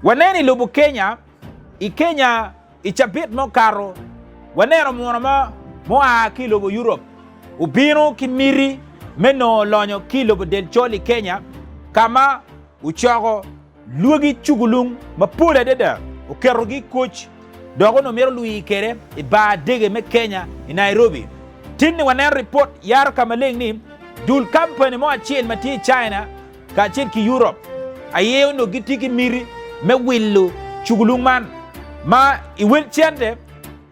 waneni lubu Kenya i Kenya ichapit mo karo wanero mo a ki lubu Europe ubino ki miri meno lonyo ki lubu del choli Kenya kama uchogo lugi chugulung mapule deda ukerogi coach dogo no mero lui kere i ba dege me Kenya i Nairobi tinni wanero report yar kamaling ni dul company mo achien mati China ka achien ki Europe ayew no gitiki miri me willu chugulung man ma i wil chende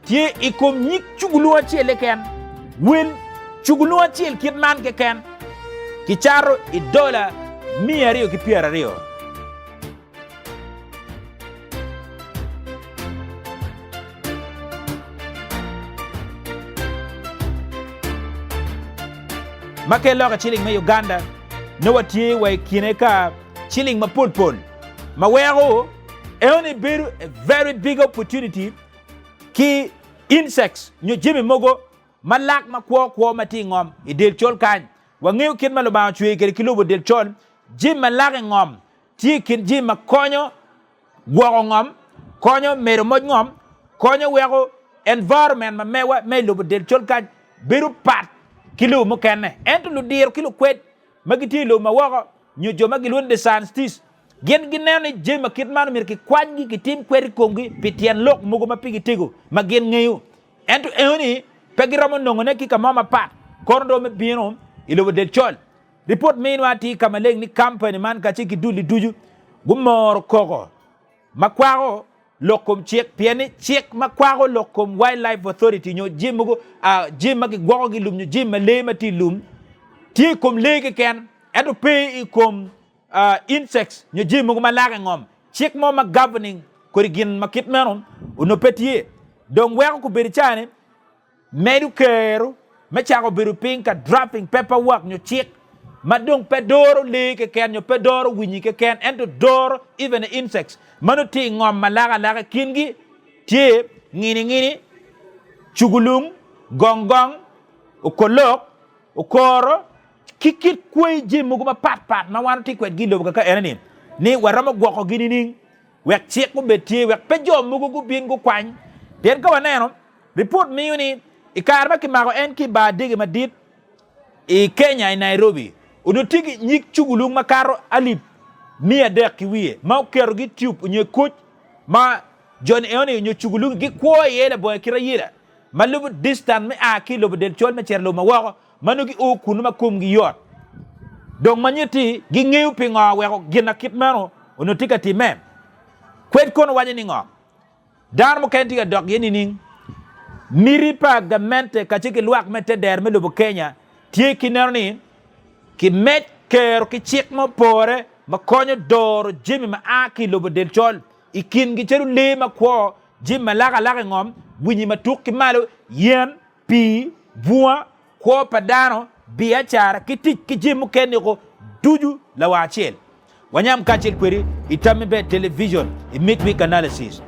tie ikom nyik chugulung achiel ken wil chugulung achiel kit man ke ken ki charo i dola 120 make loka chilling me Uganda no watie wa kine ka chilling ma pol ma wero only beru a very big opportunity ki insects nyo jimi mogo malak makwo mati ngom i del chol kan wa ngew kin malo ba chwe ke kilobo del chol jim malak ngom ti kin jim makonyo gwo ngom konyo mero mod ngom konyo wero environment ma mewa me lobo del chol kan beru pat kilo mo kenne ento lu dir kilo kwet magiti lo mawaga nyo joma gilun de sanstis gen ginene jema kitman mir ki kwangi ki tim kweri kongi pitien lok mugo mapigi tigo magen ngeyu ento eoni pegiramo nongone ki kamama pat korndo me bino ilo del chol report meanwati kamaleng ni company man ka chiki duli duju gumor koko makwago lokom chek pieni chek makwago lokom wildlife authority nyo jimugo jima ki gwogo gi lum nyo jima lema ti lum ti kom lege ken edo pay ikom insects nyo jimugo malaga ngom chek mo ma governing korigin makit menon uno petie donc weko ko beri chane medu kero me chago beru pinka dropping paperwork nyo chek madong pedoro leke ken nyo pedoro winyi ke ken ento doro even the insects manu ti ngom malaga kingi tie ngini chugulung gongong ukolok ukoro kikit kwe jimugo ma pat ma wan ti kwet gilo ka enani ni warama gwoko gini ning wek chek ko betie wek pejo mugo gu bin gu kwany den ka waneno report mi uni ikarba ki mago en ki ba digi madit i Kenya i Nairobi udutigi nyik chugulung makaro alip 100 kiwiye ma kero gi tube nye coach ma John Eoni nye chugulung gi kwo yele boy kira yira malubu distant me a kilo del chol me cherlo ma wako manugi o kunu ma kum gi yot donc manyeti gi ngew pinga weko gina kitmano unutika ti mem kwet kono wanye ni ngo dar mo kenti ga dok yeni ning miri pa gamente kachiki luak mete der me lubu Kenya tie kinerni ki met kero ki chik mo pore ma konyo doro jimi ma aki lobo del chol ikin gi cheru le ma kwo jimi ma laga ngom bunyi ma tuk ki malo yen pi bua kwo padano biya chara ki tik ki jimu kenne ko duju la wachel wanyam kachil kweri itamibe television i midweek analysis